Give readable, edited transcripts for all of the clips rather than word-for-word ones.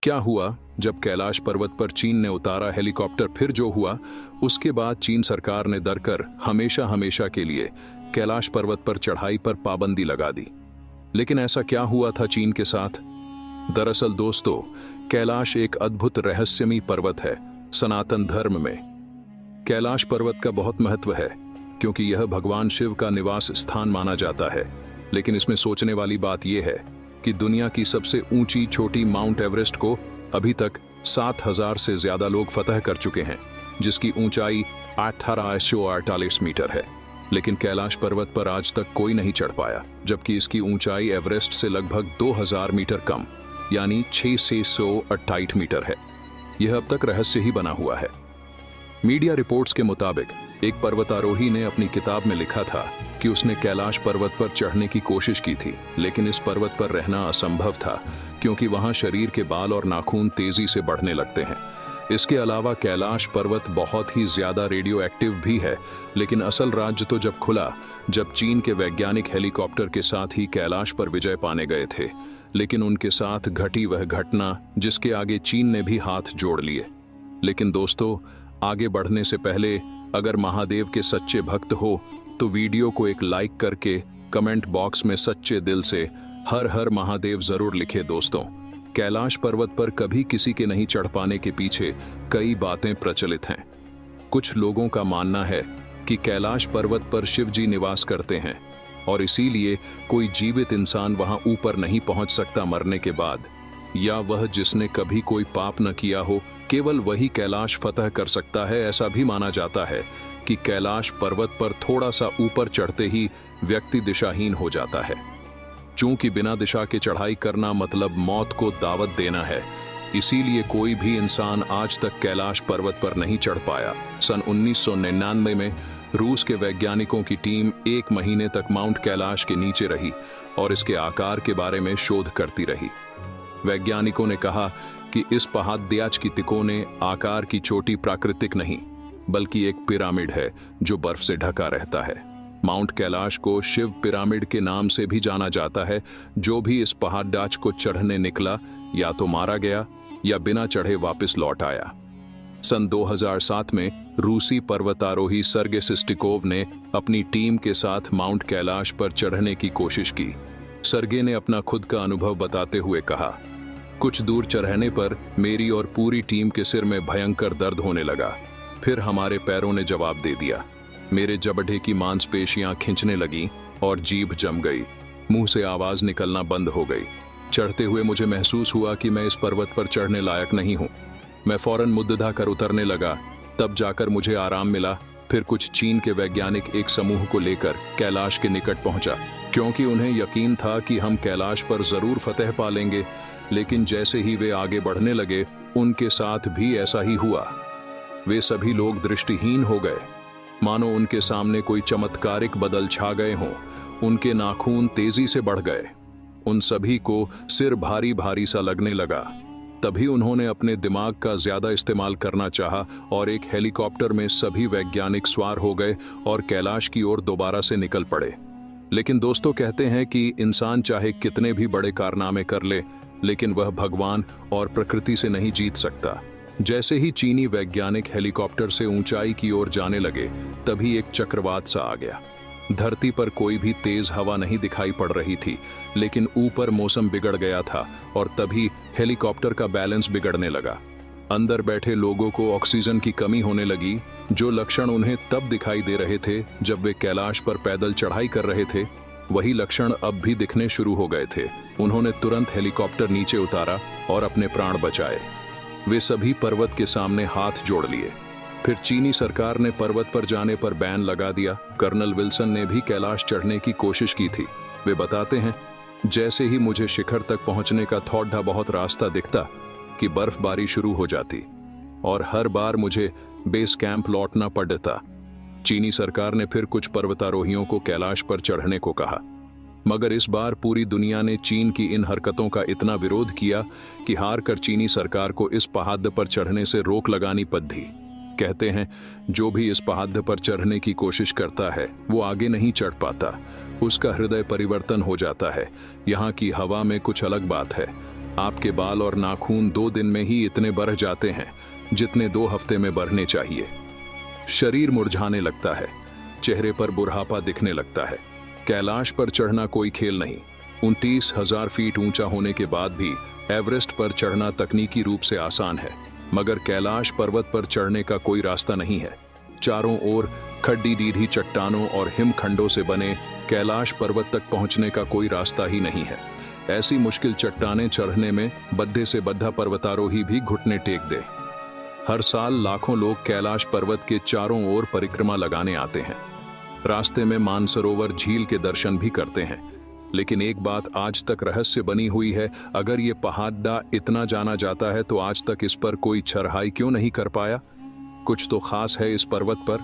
क्या हुआ जब कैलाश पर्वत पर चीन ने उतारा हेलीकॉप्टर, फिर जो हुआ उसके बाद चीन सरकार ने डरकर हमेशा हमेशा के लिए कैलाश पर्वत पर चढ़ाई पर पाबंदी लगा दी। लेकिन ऐसा क्या हुआ था चीन के साथ? दरअसल दोस्तों, कैलाश एक अद्भुत रहस्यमयी पर्वत है। सनातन धर्म में कैलाश पर्वत का बहुत महत्व है क्योंकि यह भगवान शिव का निवास स्थान माना जाता है। लेकिन इसमें सोचने वाली बात यह है कि दुनिया की सबसे ऊंची चोटी माउंट एवरेस्ट को अभी तक 7,000 से ज्यादा लोग फतह कर चुके हैं, जिसकी ऊंचाई 1848 मीटर है। लेकिन कैलाश पर्वत पर आज तक कोई नहीं चढ़ पाया, जबकि इसकी ऊंचाई एवरेस्ट से लगभग 2000 मीटर कम यानी 628 मीटर है। यह अब तक रहस्य ही बना हुआ है। मीडिया रिपोर्ट्स के मुताबिक एक पर्वतारोही ने अपनी किताब में लिखा था कि उसने कैलाश पर्वत पर चढ़ने की कोशिश की थी, लेकिन इस पर्वत पर रहना असंभव था क्योंकि वहां शरीर के बाल और नाखून तेजी से बढ़ने लगते हैं। इसके अलावा कैलाश पर्वत बहुत ही ज्यादा रेडियो एक्टिव भी है। लेकिन असल राज तो जब खुला जब चीन के वैज्ञानिक हेलीकॉप्टर के साथ ही कैलाश पर विजय पाने गए थे। लेकिन उनके साथ घटी वह घटना जिसके आगे चीन ने भी हाथ जोड़ लिए। लेकिन दोस्तों, आगे बढ़ने से पहले अगर महादेव के सच्चे भक्त हो तो वीडियो को एक लाइक करके कमेंट बॉक्स में सच्चे दिल से हर हर महादेव जरूर लिखे। दोस्तों, कैलाश पर्वत पर कभी किसी के नहीं चढ़ पाने के पीछे कई बातें प्रचलित हैं। कुछ लोगों का मानना है कि कैलाश पर्वत पर शिव जी निवास करते हैं और इसीलिए कोई जीवित इंसान वहां ऊपर नहीं पहुंच सकता मरने के बाद, या वह जिसने कभी कोई पाप न किया हो केवल वही कैलाश फतह कर सकता है। ऐसा भी माना जाता है कि कैलाश पर्वत पर थोड़ा सा ऊपर चढ़ते ही व्यक्ति दिशाहीन हो जाता है। चूंकि बिना दिशा के चढ़ाई करना मतलब मौत को दावत देना है, इसीलिए कोई भी इंसान आज तक कैलाश पर्वत पर नहीं चढ़ पाया। सन 1999 में रूस के वैज्ञानिकों की टीम 1 महीने तक माउंट कैलाश के नीचे रही और इसके आकार के बारे में शोध करती रही। वैज्ञानिकों ने कहा कि इस पहाड़ियाच की तिकोने आकार की चोटी प्राकृतिक नहीं बल्कि एक पिरामिड है जो बर्फ से ढका रहता है। माउंट कैलाश को शिव पिरामिड के नाम से भी जाना जाता है। जो भी इस पहाड़ियाच को चढ़ने निकला या तो मारा गया या बिना चढ़े वापस लौट आया। सन 2007 में रूसी पर्वतारोही सर्गे सिस्टिकोव ने अपनी टीम के साथ माउंट कैलाश पर चढ़ने की कोशिश की। सर्गे ने अपना खुद का अनुभव बताते हुए कहा, कुछ दूर चढ़ने पर मेरी और पूरी टीम के सिर में भयंकर दर्द होने लगा। फिर हमारे पैरों ने जवाब दे दिया। मेरे जबड़े की मांसपेशियां खिंचने लगीं और जीभ जम गई। मुंह से आवाज निकलना बंद हो गई। चढ़ते हुए मुझे महसूस हुआ कि मैं इस पर्वत पर चढ़ने लायक नहीं हूं। मैं फौरन मुद्दा कर उतरने लगा। तब जाकर मुझे आराम मिला। फिर कुछ चीन के वैज्ञानिक एक समूह को लेकर कैलाश के निकट पहुंचा क्योंकि उन्हें यकीन था कि हम कैलाश पर जरूर फतह पा लेंगे। लेकिन जैसे ही वे आगे बढ़ने लगे उनके साथ भी ऐसा ही हुआ। वे सभी लोग दृष्टिहीन हो गए, मानो उनके सामने कोई चमत्कारिक बदल छा गए हों। उनके नाखून तेजी से बढ़ गए। उन सभी को सिर भारी भारी सा लगने लगा। तभी उन्होंने अपने दिमाग का ज्यादा इस्तेमाल करना चाहा और एक हेलीकॉप्टर में सभी वैज्ञानिक सवार हो गए और कैलाश की ओर दोबारा से निकल पड़े। लेकिन दोस्तों, कहते हैं कि इंसान चाहे कितने भी बड़े कारनामे कर ले, लेकिन वह भगवान और प्रकृति से नहीं जीत सकता। जैसे ही चीनी वैज्ञानिक हेलीकॉप्टर से ऊंचाई की ओर जाने लगे, तभी एक चक्रवात सा आ गया। धरती पर कोई भी तेज हवा नहीं दिखाई पड़ रही थी, लेकिन ऊपर मौसम बिगड़ गया था और तभी हेलीकॉप्टर का बैलेंस बिगड़ने लगा। अंदर बैठे लोगों को ऑक्सीजन की कमी होने लगी। जो लक्षण उन्हें तब दिखाई दे रहे थे जब वे कैलाश पर पैदल चढ़ाई कर रहे थे, वही लक्षण अब भी दिखने शुरू हो गए थे। उन्होंने तुरंत हेलीकॉप्टर नीचे उतारा और अपने प्राण बचाए। वे सभी पर्वत के सामने हाथ जोड़ लिए। फिर चीनी सरकार ने पर्वत पर जाने पर बैन लगा दिया। कर्नल विल्सन ने भी कैलाश चढ़ने की कोशिश की थी। वे बताते हैं, जैसे ही मुझे शिखर तक पहुंचने का थोड़ा बहुत रास्ता दिखता कि बर्फबारी शुरू हो जाती और हर बार मुझे बेस कैंप लौटना पड़ता। चीनी सरकार ने फिर कुछ पर्वतारोहियों को कैलाश पर चढ़ने को कहा, मगर इस बार पूरी दुनिया ने चीन की इन हरकतों का इतना विरोध किया कि हार कर चीनी सरकार को इस पहाड़ पर चढ़ने से रोक लगानी पड़ी। कहते हैं, जो भी इस पहाड़ पर चढ़ने की कोशिश करता है वो आगे नहीं चढ़ पाता। उसका हृदय परिवर्तन हो जाता है। यहाँ की हवा में कुछ अलग बात है। आपके बाल और नाखून 2 दिन में ही इतने बढ़ जाते हैं जितने 2 हफ्ते में बढ़ने चाहिए। शरीर मुरझाने लगता है, चेहरे पर बुढ़ापा दिखने लगता है। कैलाश पर चढ़ना कोई खेल नहीं। 29,000 फीट ऊंचा होने के बाद भी एवरेस्ट पर चढ़ना तकनीकी रूप से आसान है, मगर कैलाश पर्वत पर चढ़ने का कोई रास्ता नहीं है। चारों ओर खड्डी दीधी चट्टानों और हिमखंडों से बने कैलाश पर्वत तक पहुंचने का कोई रास्ता ही नहीं है। ऐसी मुश्किल चट्टानें चढ़ने में बद्दे से बद्धा पर्वतारोही भी घुटने टेक दे। हर साल लाखों लोग कैलाश पर्वत के चारों ओर परिक्रमा लगाने आते हैं। रास्ते में मानसरोवर झील के दर्शन भी करते हैं। लेकिन एक बात आज तक रहस्य बनी हुई है, अगर ये पहाड़ इतना जाना जाता है तो आज तक इस पर कोई चढ़ाई क्यों नहीं कर पाया? कुछ तो खास है इस पर्वत पर,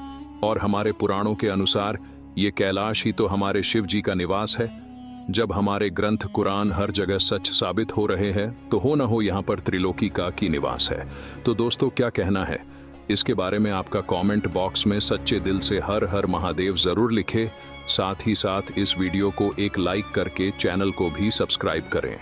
और हमारे पुराणों के अनुसार ये कैलाश ही तो हमारे शिव जी का निवास है। जब हमारे ग्रंथ कुरान हर जगह सच साबित हो रहे हैं तो हो न हो यहाँ पर त्रिलोकी का की निवास है। तो दोस्तों, क्या कहना है इसके बारे में आपका कमेंट बॉक्स में सच्चे दिल से हर हर महादेव जरूर लिखें। साथ ही साथ इस वीडियो को एक लाइक करके चैनल को भी सब्सक्राइब करें।